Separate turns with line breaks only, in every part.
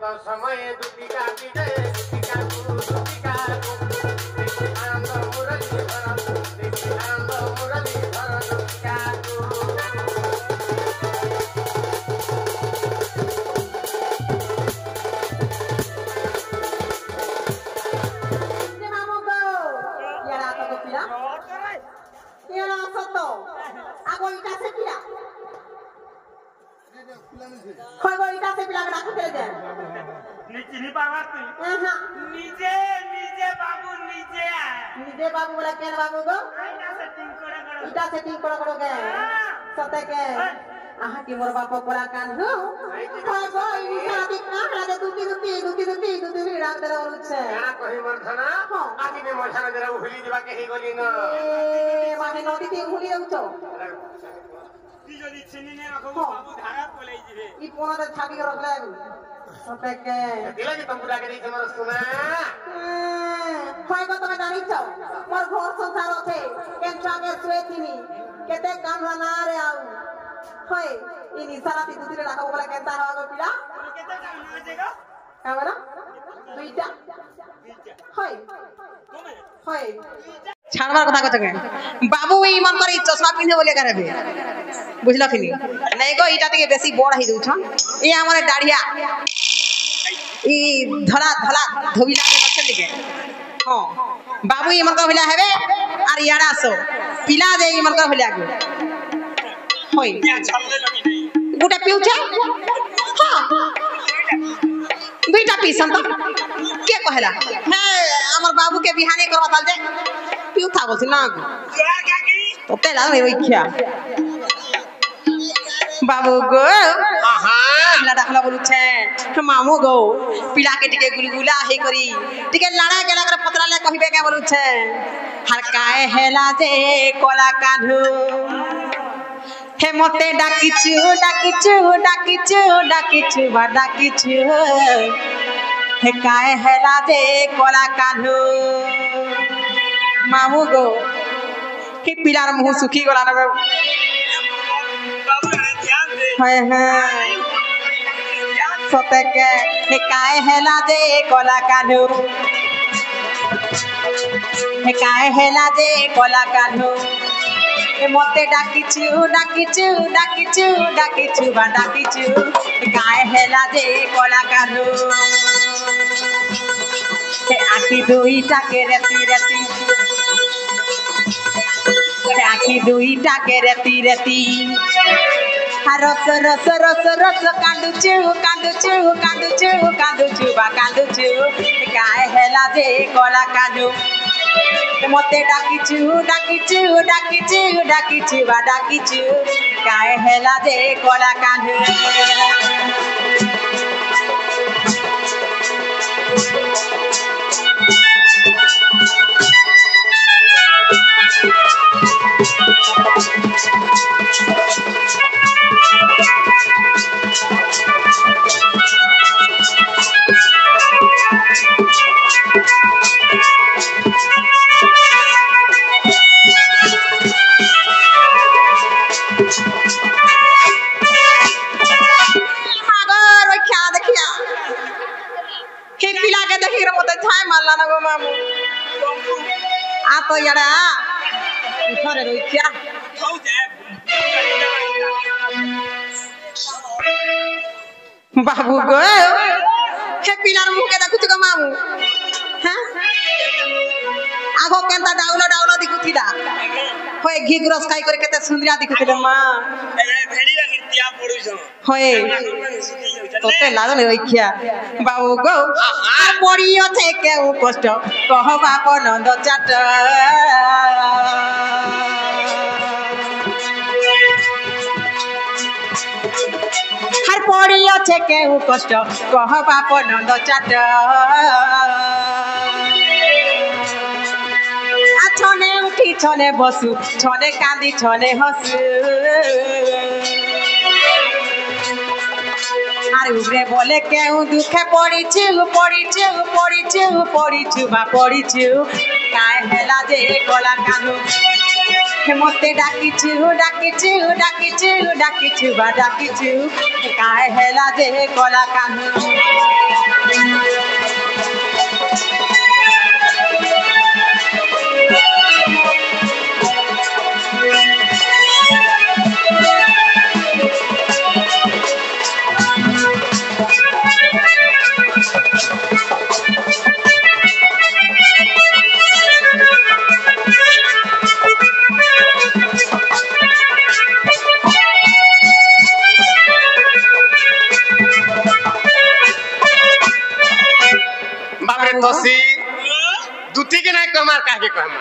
तो समय दुटी का पीते दुटी का दुटी का देखी आनंद मुरली धर देखी आनंद मुरली धर दुटी का
निजे बाबू बोला केन बाबू गो इटा सेटिंग करो के सते के आहा की मोर बाप कोला कान हो हाय गो इटा दिख ना रे दुती राग दे और छे
ना कहि मरथना आदि ने मरथना जरा भूली दिबा के हे गली न
ए माने नदी ती भूली जाउछो
ती जदी छिनी ने रखो बाबू धारा पलाई जिवे
ई पोना त छाटी के रखले सते के
दिला के तुम पूरा के देख मर सुना
हाय गो तमे जानि छ मोर घर संसार छे केन चागे सुए थिनी केते काम ना रे आउ हाय ई निसारा ती दुती राखो बोला केता हो पिला
केते काम ना जेगा
कावरा दुईटा हाय हाय ছাড়বার কথা কত কে বাবু এই মন করে চশমা পিনে বলে করবে বুঝলা কিনি নাই গো এটা থেকে বেশি বড় হই যাউছ এই আমার দাড়িয়া এই ধলা ধলা ধবিলা के बच्चे लिखे हां बाबू ई मन को भला हेबे আর ইয়াড়া আসো পিলা দে ई मन को भला गो होई गुटा पिउछे हां दुईटा पीसन तो के कहला हे हमर बाबू के बिहाने करवा ताल जे पिउ था बोलছি না গো তো তেলা রে ওইখিয়া बाबू गो पिला डाकला बोलुछे मामू गो पिला के टिके गुलगुला हे करी टिके लाड़ा गेला कर पतरा ले कहिबे के बोलुछे हर काए हेला जे कोला काढू हे मते डाकिचू बा डाकिचू हे काए हेला जे कोला काढू मामू गो कि पिलार मुंह सुखी गला न हाय हाय सते के हे काए हेला जे कोला काढू हे काए हेला जे कोला काढू ए मते डाकिचू बा डाकिचू हे काए हेला जे कोला काढू हे आखी दुईटा के रेती आखी दुईटा के रेती रस कांदुचू बा कांदुचू काए हेला जे कोला काढू मते डाकिचू बा डाकिचू काए हेला जे कोला काढू तो यारा उठरे रोइया खाऊ जाए बाबू गो हे पिलार मुके देखुछ गो मामू हां आगो केनता डाउलो दिखुथिला होय घी ग्रस खाई करे केते सुंदरिया दिखुथिले मां भेड़ी गिरतिया पड़ुछ होय तोते लागले ओइखिया बाबू गो पड़ियो छे के कष्ट कहबा नंद चाट हर पड़ियो छे के कष्ट कहबा नंद चाट छने उठी छने बसु छने कांदी छने हसु आरे उबरे बोले केहू दुखे पड़ीछु काए हेला जे कोला कानू मते डाकिछु बा डाकिछु काए हेला जे कोला कानू
हतसी दुती के नहीं कहमा काहे कहमा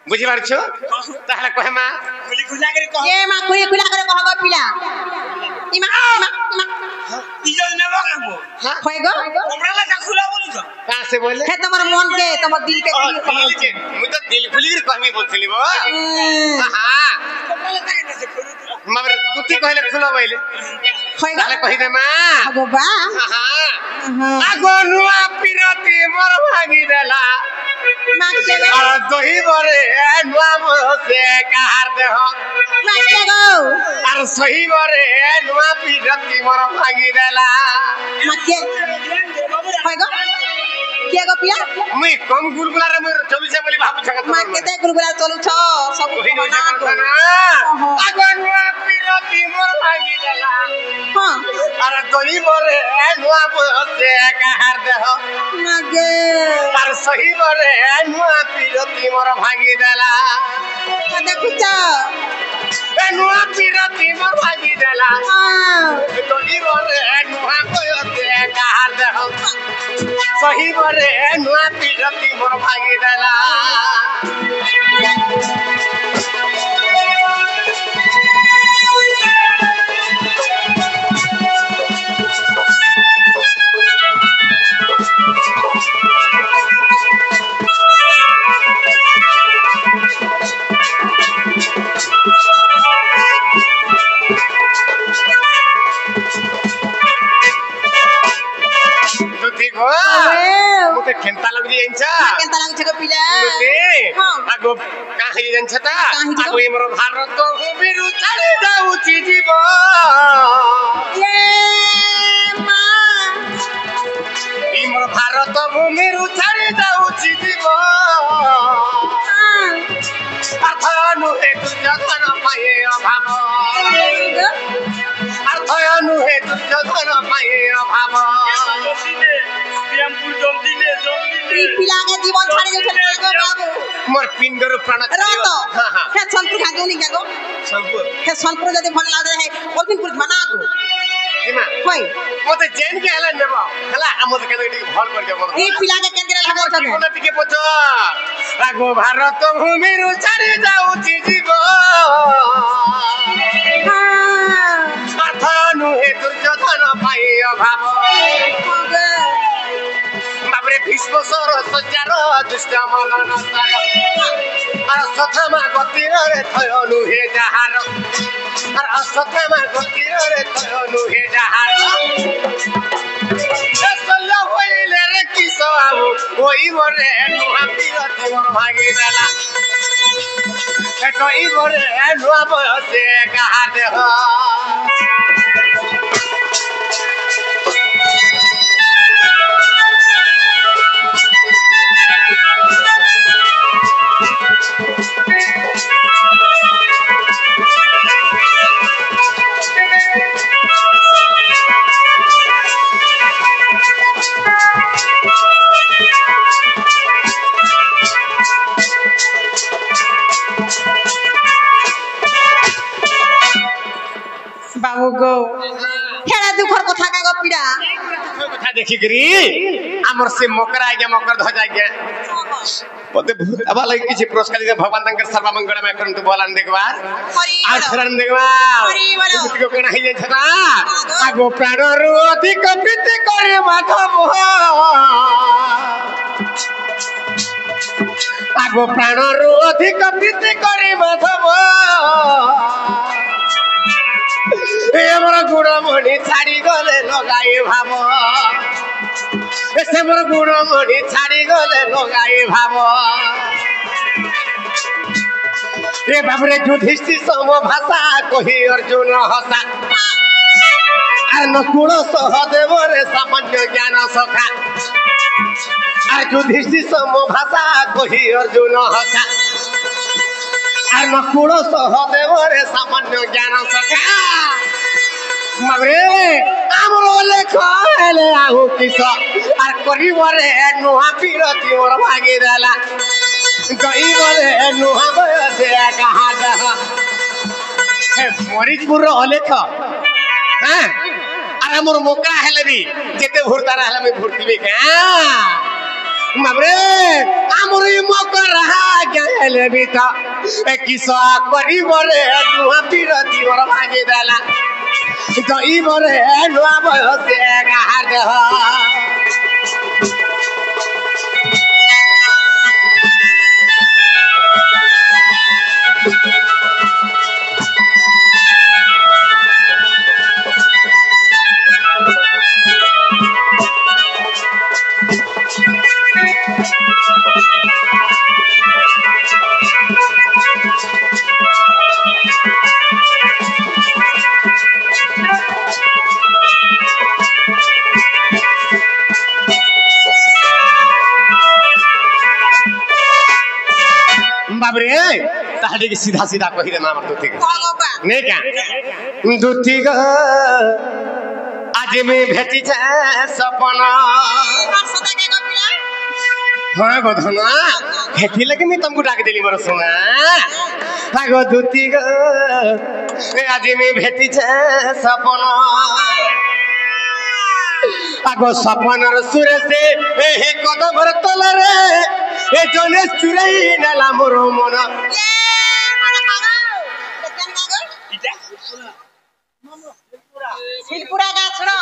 बुझी पारछो ताहले कहमा
खुली खुला करे कह
ये मां खुली खुला करे कहगो पिला इमा
इजल ने बाबू
होएगो
हमरा लगा खुला बोलू छ
कहां से बोले
है तमर मन के तमर दिल के
दिल के मु तो दिल खुली के कहमी बोलथली बो हां
हमरा लगा के से खुलू
मगर दुती कहले खुलो बोले
होएगो
ताहले कहि दे मा
अगो बा
हां आगो नुआ पिरती मोर भागी देला
मां के गो
आ दही बरे नुआ मोसे कहार दे हो
मां के गो
আর সহি বরে নুয়া পিরতি মোর ভাঙি দেলা
मां के होएगो के गो पिला
মুই কম গুলগুলারে মুই চবিছে বলি ভাবু ছাকা
मां के दे गुलगुला चलू छ सब
কহি
बना
না
को
আগো নুয়া পিরতি মোর ভাঙি দেলা
हां
আর দহি বরে নুয়া মোসে কহার দে हो
मां के
আর সহি বরে নুয়া পিরতি মোর ভাঙি দেলা
देखु छ
নুয়া পিরতি মোর ভাঙি দেলা
हां
দহি বরে নুয়া মোসে কহার দে हो सही बरे नुआ पिरती मोर भागी देला देखो मुके खेंता लग जी इंचा
केनता लाग छ गो पिला
मुके
हां
आगो काहे जन छता
काहे जी?
आगो हमरो भारत तो बिरु चढ़ी जाऊ छी जीव
ये मां
हमरो भारत भूमिरु चढ़ी जाऊ छी जीव अथनु एक जगन पाए अभाव अथनु एक जगन पाए अभाव
बियामपुर जल्दी ले
ई पिला के जीवन छाड़ी जो छले गो बाबू
मोर पिंडर प्राण
रत
हां हां
हे संपुर खाजो नि गो
संपुर
हे संपुर जदि भल लागे है ओलपिनपुर मना को
जिमा
होय
मते जेन के हला नेबो हला हमते के भल कर दे मोर
ई पिला के केंद्र लागो छ
कोन टिके पछ रागो भारत भूमिरु चढ़ी जाऊ छी जीव
हां
अथनु हे दुर्योधन पाए अभाव बाबरे भीष्म सर सज्जार दुष्ट मन नस्तर আর সথমা গতির রে থয়নু হে যাহার আর সথমা গতির রে থয়নু হে যাহার সল্লা হইলে রে কি সবাবু ওই মরে নুহা পিরতি মোর ভাগি দেলা এটই মরে নুহা বয়সে কাহা দেহ
बाबू गो हेड़ा दुखर कथा का गो पीड़ा
कथा देखि करी हमर से मकर आ गया मकर ध जा गया पते भूत अब लगे किछि पुरस्कार दे भगवान तंकर सर्व मंगल में करन तो बोलन देखबार आज शरण देखबार को कना है छता आगो प्राण रु अधिक प्रीति करे माधव आगो प्राण रु अधिक प्रीति करे माधव ए मोर गुणमणि छाड़ी गले लगाए भाव ऐसे मोर गुणमणि छाड़ी गले लगाए भाव ए बाबरे युधिष्ठिर सम भाषा कही अर्जुन हसा अनुकूल सहदेव रे सामान्य ज्ञान सखा युधिष्ठिर सम भाषा कही अर्जुन हसा अनुकूल सहदेव रे सामान्य ज्ञान सखा मगरे हमरो लेख हेले आहु किस आर करिवरे नुहा पिरती मोर भागी देला गईवरे नुहा बयसे कहा दह ए मरिजपुर रो लेख हैं আর আমার মোকরা হেলে বি যেতে ভোরতারা হেলে আমি ভর্তিবে কা বাবরে আমার এই মোকরা গেলে বি তা কিসা করিব রে দুয়া বিরতি ওর ভাগে দেলা তো ইবরে নোয়া বয়সে গাহার দেহ बाबरे ताहले के सीधा सीधा कहि दे मामर दुती नहीं क्या दुती ग आज में भेटी जा सपना हाँ गोधना भेटी लगे मैं तुमको डाक देली मोर सोना आगो दुती ग आज में भेटी जा सपना आगो सपनर सुरे से हे कदम तल रे ए जने चुराई नाला मोर मन
शिलपुरा का सुनो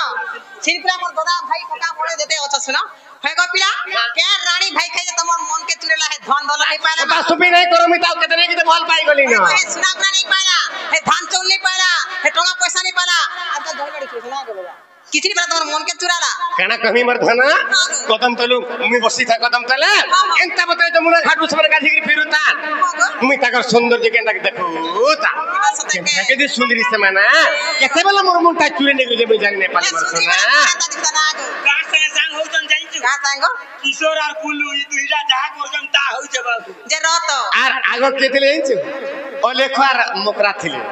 शिलपुरा मोर दादा भाई कोका मोड़े देते अच्छा सुनो है गो पिला के रानी भाई खाई तमर मन के चुरेला है धन धन नहीं पाला
बस सुपी नहीं करो मी ताऊ कितने की भल पाई गली ना
सुना नहीं पाला है धान चौल नहीं पाला है टोला पैसा नहीं पाला अब तो घर गड़ी सुना के बाबा किसी बात तमर मन के चुराला
केना कमी मर धना कदम तलु मी बसी था कदम तले एंता बतरे जमुना घाट उस पर गाधी की फिरुता मी ताकर सौंदर्य के अंदर देखूता के दे सुंदरी समाना केते बेला मोर मुंटा चुरे ने जे मैं जान नहीं पाली मर सुना
का संगे संग हो जन जाई छु
का सांगो
किशोर और कुल्लू ई दुईटा जहा करजम ता हो जे बाबू
जे रहत
आर आगो केतले हिंच ओ लेखवार मोकरा थिले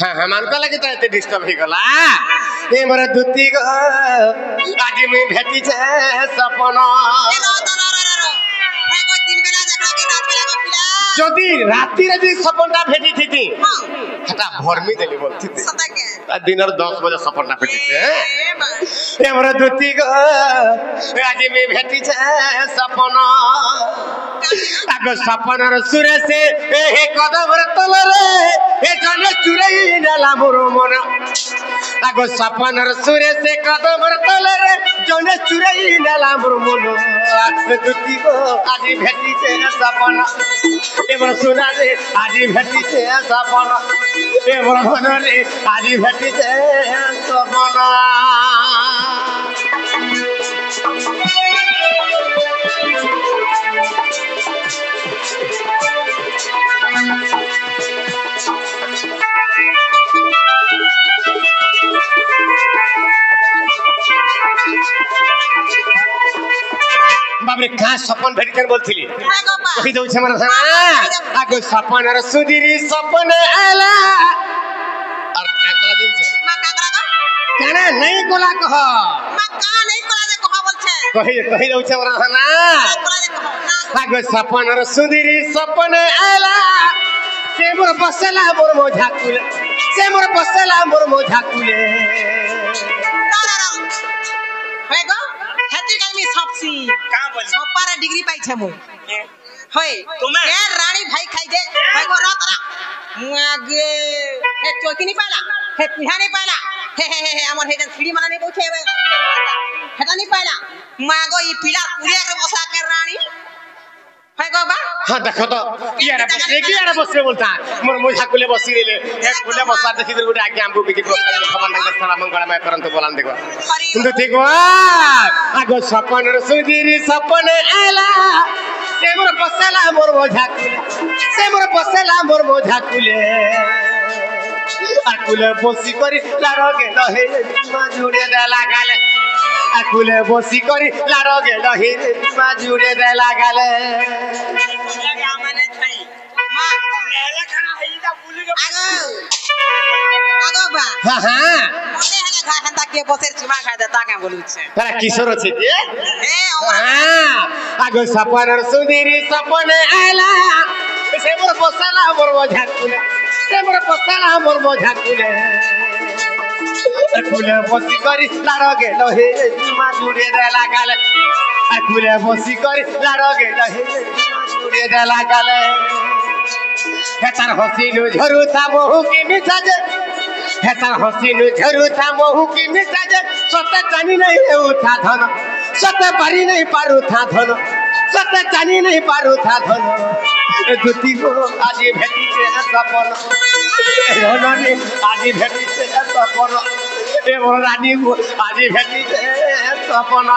हां हां मान को लगे तो डिस्टर्ब हो गला ए मोर दुती ग आज में भेटी छे सपना যদি রাতি রাতি সপনটা ফেটি থিতি এটা ভরমি দেলি বলতি দিনের 10 বজে সপনটা ফেটিছে এমরা দুতি গ আজ মে ভেটিছে সপন আগো সপনর সুরে সে হে কদমর তলরে এ জনে চুরাই নেলা মোর মন আগো সপনর সুরে সে কদমর তলরে জনে চুরাই নেলা মোর মন দুতি গ আজ ভেটিছে সপন এবার সোনা রে আজি ভেটিছে সপন এবার ধন রে আজি ভেটিছে সপন बाबरे का सपन भेटिकन बोलथिली कहि दउ छे मारा आगो सपनर सुदिरी सपन आला और का कला दिन छे
मा का कला
केना नहीं कोला कह
मा का नहीं कोला जे कह बोल छे
कहि दउ छे मारा
कोला जे कह
आगो सपनर सुदिरी सपन आला से मोर बसला मोर मोझा कुले से मोर बसला मोर मोझा कुले
है गो हेती काई सबसी
का बोल
सपारे डिग्री पाई छे मु होय
तुम्हें
ए रानी भाई खाई दे है गो रतरा मुआगे हे चोकी नहीं पाला हे पिहा नहीं पाला हे हमर हे सीढ़ी माने नहीं बैठे हेता नहीं पाला मागो ई पीला पुरिया के बसा के रानी है गो बा
हां देखो तो यार बसे बोलता मोर मोझा कुले बसी रेले एक कुले बसा देखि दर गुडा आगे हमको बिकी प्रोत्साहन खबर नगर सारा मंगल में करंत बोलान देखो কিন্তু देखो आगो सपन सुदिरी सपन आला से मोर बसला मोर मोझा कुले से मोर बसला मोर मोझा कुले आकुले बसी करी लारो गेल हे मा जुड़े देला गाले आकुले बसी करी लारो गेल हे मा जुड़े देला गाले
लगा माने छई मां नेला खना हईदा बुली के
आगो बा
हां हां
ओने हला खा हंता के बसेर चिमा खाय देता के बोलु छे
तारा किशोर छे के
ए
हां आगो सपनर सुदिरी सपन आला से मोर बसला मोर मोझा कुले से मोर बसला मोर मोझा कुले কুলে বসি করি লাড় গেল হে মা জুড়ে দেলা গালে কুলে বসি করি লাড় গেল হে জুড়ে দেলা গালে হেতার হসিনু ঝরুথা বহু কি মিঠাজে হেতার হসিনু ঝরুথা বহু কি মিঠাজে সতে জানি নাই উঠা ধন সতে পারি নাই পারুথা ধন সতে জানি নাই পারুথা ধন দুটি গো আজি ভেটিছে সপন ধননি আজি ভেটিছে সপন এ বড় রানী গো আজি ভেটিছে সপন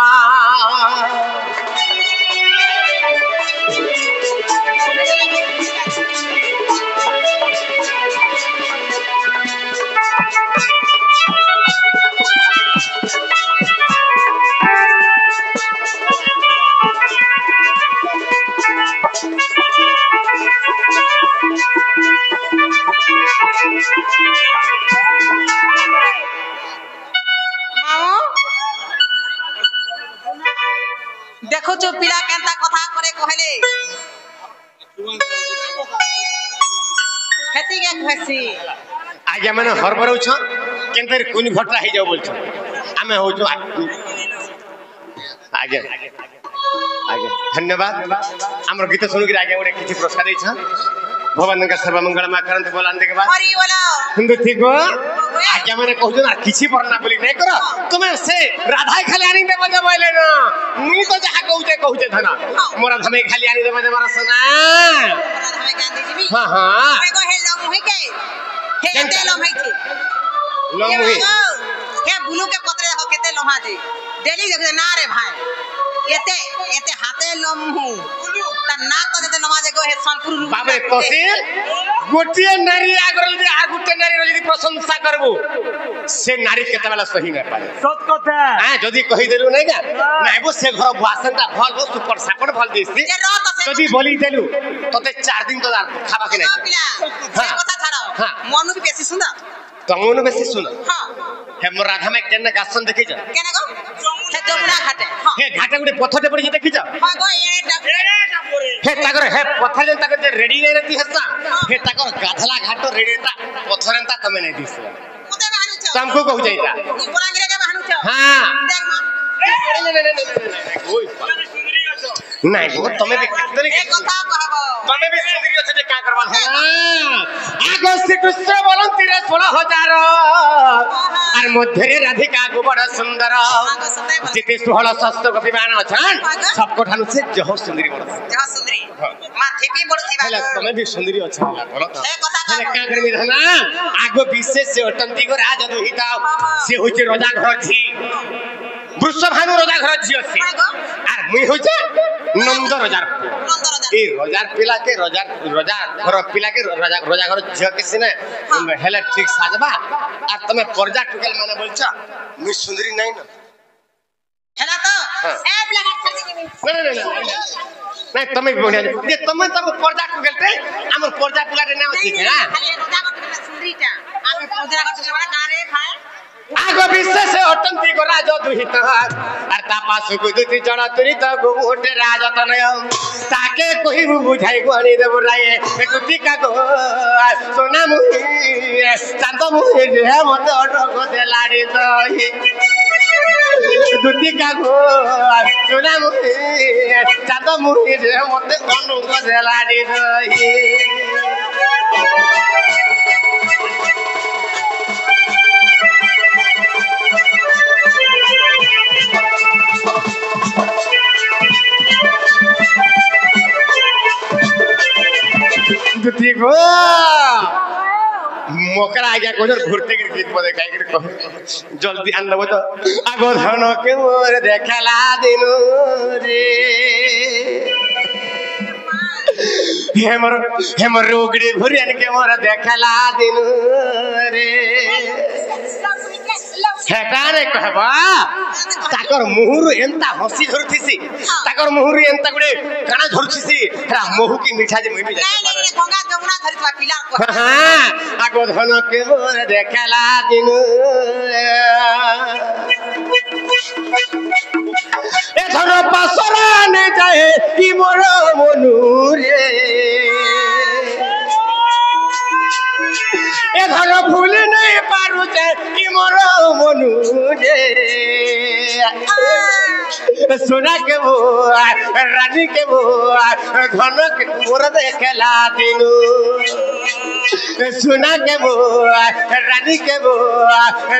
देखो जो पिला केंता कथा करे कहले खेती के खसी
आगे मैंने हरबर छ केंतर कुन घटना हे जाओ बोल छ आमे हो छ आगे आगे धन्यवाद हमर गीत सुन के आगे ओडे किछि पुरस्कार दै छ भगवान का सर्व मंगल मा करंत बोलान देके बाद
हरि बोला
हिंदू ठीक हो आगे मैंने कहू ना किछि बरना बोली नहीं करो तुम्हें से राधा खाली आनी दे बजे बोले ना मुई तो जहा कहू जे धना मोरा धमे खाली आनी दे बजे मारा सुना
हमें गांधी जी
हां हां
को हेलो मुही के हे ते लो भाई थी
लो मुही
हे बुलू के पत्रे हो केते लोहा जी डेली देख ना रे भाई एते एते हाथे लमहु त ना तो देते नमाज को हे सोनपुर रूप
बाबे तहसील गोटिए नारी आगरल दे आ गुटे नारी रो यदि प्रशंसा करबो से नारी केते वाला सही न पाए
सत कथा
हां जदी कहि देलु नै का नाइबो से घर भाषणटा भल हो सुपर सापड़ भल देसी जदी बोली देलु तते 4 दिन तो खाबा के नै
से कथा छाड़ो
हां
मनु भी बेसी सुंदर
तमनु बेसी सुन
हां
हे मोर राधा में केने गासन देखि जा
केने गो हे जमुना घाटे हां
हे घाटे गुटे पथटे पड़ी जे देखि जा
हां गो एटा
हे ताकर हे पथर जे ताकर जे रेडी नै रहती हसा हे ताकर गाधला घाटो रेडी ता पथरंता तमे नै दिस
कुते बहानु छ
तुमको कहू जाईता
ई बोलांगिरे के बहानु छ
हां
देख मां
नहीं वो तमे भी कितने
एक कथा कहबो
तमे भी सुंदरी আছে যে কা করবা हां आगो श्री कृष्ण बोलन 13000 আর মধ্যে রাধিকা গো বড় সুন্দর যেতে 16 শাস্ত্র কবিমান আছেন সব কোঠানু সে জহ সুন্দরী বড়
जहाँ सुंदरी माँ थेपी बड़ती बात
हेला तमे भी सुंदरी আছে बोलो तो
एक कथा
हेला का करबी धना आगो विशेष से अटंती को राज दोहिता से होचे राजा घर छी वृषभानु राजा घर छी अछि আর মুই होचे नंद राजा ए राजा पिला के राजा घर पिला के राजा घर झियो के सिने हेला ठीक साजबा আর तमे पर्जा टुकल माने बोलछ मुई सुंदरी नहीं न
हेला तो ए पिला का छड़ी के
नहीं तमे बढ़िया जे तमे तब पर्जा टुकल ते हमर पर्जा पिला रे नाम ठीक है
खाली रोजा का सुंदरी ता आमे पूजा का से बड़ा कारे भाई
आगो विशेष अटंती को राज दुहित আর তা পাশে কুদুতি চড়া তুরিত গোটে রাজতনয় তাকে কহিবু বুঝাই গনি দেব রায়ে কুতি কাগো সোনা মুহি চাঁদ মুহি রে মতে অটক দেলাড়ি দই দুতি কাগো সোনা মুহি চাঁদ মুহি রে মতে অনুক দেলাড়ি দই दुती गो मोकरा आगे को घुरते के गीत बदे गाय के जल्दी आन लबो तो आगो धन के मोर देखला दिनु रे हेमर रोगड़ी घुरियन के मोर देखला दिनु रे हेटारे कहबा ताकर मुहुर एंता हसी धरथिसी ताकर मुहुर एंता गुडे काना धरथिसी रा मोहु की मीठा जे मई भी जाय
नहीं गंगा जमुना धरतवा पिला को
हां आगो धन के मोर देखला दिनु ए धन पासरा ने जाए की मोर मनु रे ए धन फूल नहीं पारु जाए की मोर मनु सोना के वो रानी के वो धन के मोर देखला दिनु सोना के वो रानी के वो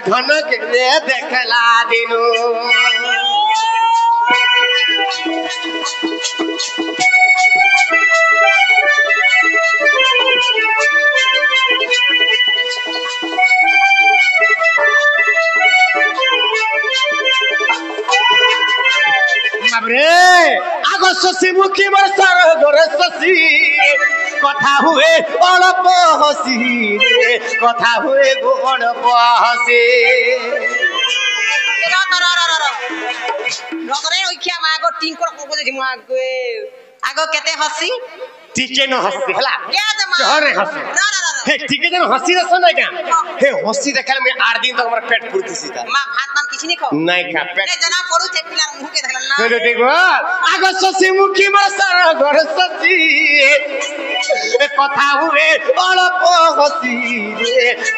धन के देखला दिनु आगो शशि मुखी बरसार गोरे शशि कथा हुए अड़प हसी कथा हुए अड़प हसी
आगो केते हसी
टीके न हसी हला चहरे हसी हे टीके जन हसी न सुनै का हे हसी देखले मैं 8 दिन तक हमर पेट फुर्ती सीधा
मां भात मान किछ नहीं खाओ
नहीं खा पेट
जना पड़ू छे पिलार मुंह के देखला ना
तो देखो आगो शशि मुखी बरसार गोरे शशि कथा हुए अड़प हसी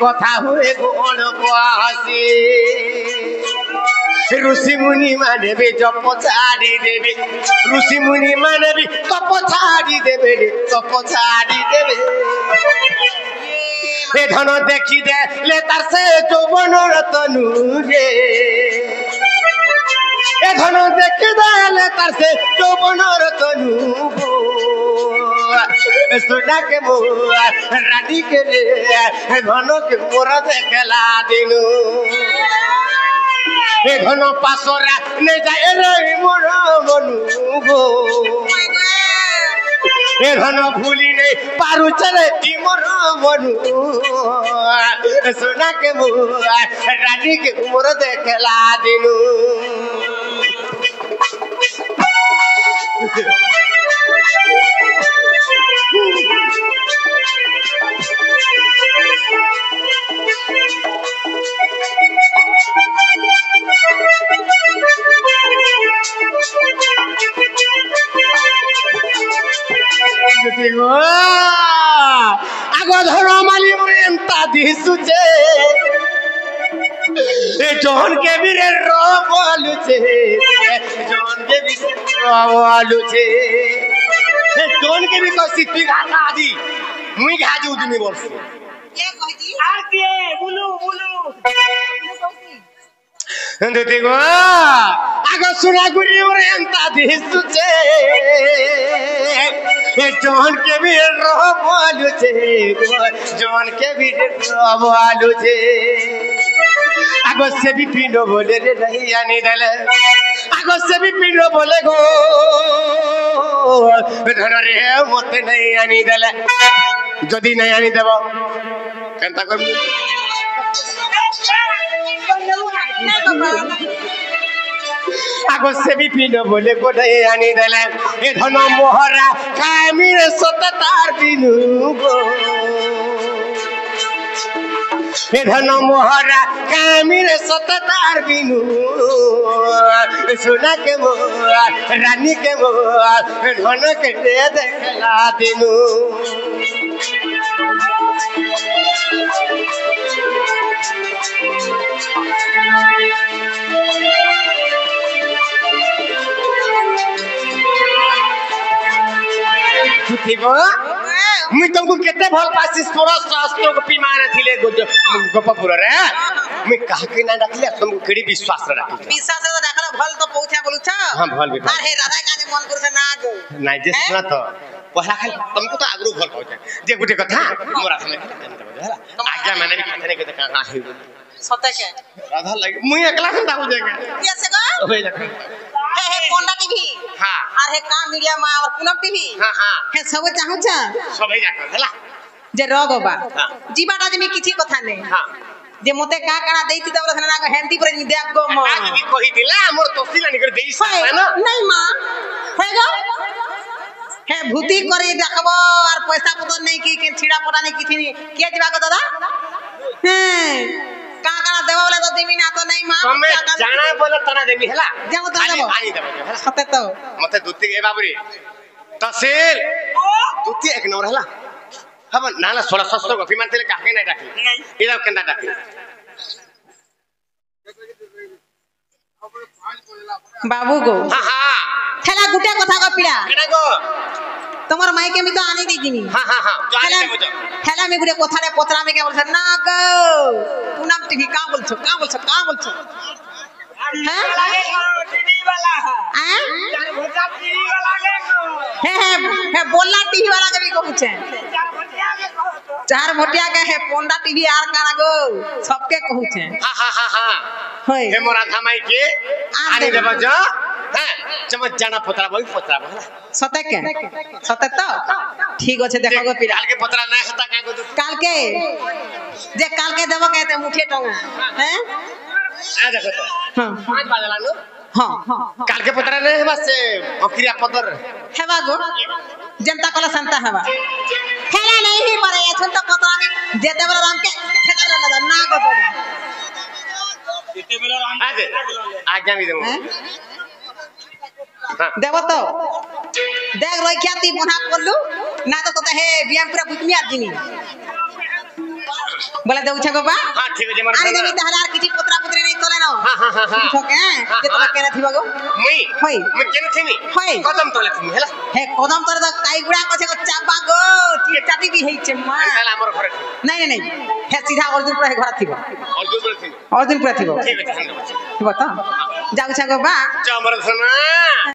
कथा हुए अड़प हसी ऋषि मुनि माने भी जप छाड़ी देवे ऋषि मुनि माने भी तप छाड़ी देवे तप छाड़ी देवे ए धन देखी दे ले तार से যৌবন রতনু রে ए धन देखी दे ले तार से যৌবন রতনু सोना के मोरा रानी के रे धन के मोरा देखला दिनु ए घन पासरा ने जाए रे मोर मनु गो ए घन भूली नहीं पारु चले ती मोर मनु सोना के मोरा रानी के मोर देखला दिनु आगो धरो माली एंता दिसुचे जौन के भी रे रो बोलू छे जौन के भी रो बोलू छे जौन के भी कोसी पिघाता आदि मुई घाजू तुमी बोलसी
के कहती
आरती बुलू बुलू
देखो आगो सुना गुरी रे एंता दिसुचे जौन के भी रो बोलू छे जौन के भी रो बोलू छे आगो से भी पिंडो बोले रे नहीं आने दले आगो से भी पिंडो बोले गो धन रे मते नहीं आनी दले जदी नहीं आनी देबो केनता करबो आगो से भी पिंडो बोले गो नहीं आनी दले ए धन मोहरा कामी रे सततार बिनु गो ए धन मोहरा कामी रे सततार बिनु सोना के मोरा रानी के मोरा धन के दे देखला दिनु ठीक मुई तुमको केते भल पासी सोरा शास्त्र को पिमाने थिले गोपपुर रे मुई कहा के ना रखले तुमको केडी विश्वास रे रखले
विश्वास से देखला भल तो पहुंचा बोलू छ
हां भल भी
अरे राधा काने मन कर से ना गो
नाही जे सुना तो पहला खाली तुमको तो आगरू भल पहुंचा जे गुटे कथा मोरा थाने होला आज्ञा माने भी कथने के कहां है
सत्य के
राधा लगे मुई एकला खंदा हो जाएगा
कैसे गो
ओए देखो
हे कोंडा टीवी
हां
और हे का मीडिया मा और पूनम टीवी
हां हां
हे सब चाहू छ
सबई जाको हला
जे रगो बा जीवाटा जे मी किछि कथा नै
हां
जे मते का काना देती तबरा थाना को हेंती पर नि देब गो म
आज भी कहि दिला मोर तोसिला निकर देई है ना
नहीं मां है गो हे भूति करे देखबो और पैसा पतर नहीं की छिड़ा पटा नहीं किछि के जीवा को दादा हैं का काना देबो वाला तो देमी ना तो नहीं मां
हमें जाना बोले तना देमी हला
जाओ तो देबो
आनी देबो हला
सते तो
मते दुत्ती ए बाबरी तहसील दुत्ती एक नंबर हला हम नाला 1600 को विमान तेले काहे नहीं डाकी नहीं इदा केंदा डाकी
बाबू गो
हां हां
ठेला गुटे कथा को पिला
केना गो
তোমার মাইকে আমি তো আনি দি দিনি
हां हां हां जो आने देबो
ठेला में गुटे কথারে পত্রা মে কে বলছ না গো পুনাম টিভি কা বলছো হ্যাঁ
লাগে টিভি वाला
हैं
चार भोटा टीवी वाला ले
है बोलला टीवी वाला के भी कहूछे
चार भोटिया के कहो तो
चार भोटिया के है पोंडा टीवी आर काना गो सबके कहूछे
हां हां हां हां
होय
हे मोरा धामाई के आने देबो जो हां चमच जाना पतरा बोल
सते तो ठीक আছে देखो गो पिला
काल के पतरा नहीं हता का गो
काल के जे काल के देबो कहते मुठे टंगा हैं
आ देखो तो
हां
5 बाजला नो
हां
काल के पतरा नहीं है बस बकरिया पतर
हेबा गो जनता कला संता हेबा खेला नहीं ही परे ये तो पतरा में जेते बरा राम के ठेका लगा ना गो तो
इतने बेला राम
आ दे आज्ञा भी देबो
देबो तो देख रोई ख्याति बना करलू ना तो हे बियाम पूरा बुतमी आदमी बोला देउ छगो बा
हां ठीक है मर
अरे देवी तहलार किछि पतरा पतरे नहीं तोले न
हां
ठोके जे तोला केना थिबा गो
मई
होय
मैं केन थीनी
होय
कदम तोले थीनी हला
हे कदम तोरे तो काई गुडा कछे को चाबा गो चाटी भी हेइ छे मा
हला हमर घरे
नहीं हे सीधा अर्जुन पूरा घर थिबो
और दूर थीनी
अर्जुन पूरा थिबो
ठीक है
थिबो त जाउ छगो बा
जा मर सना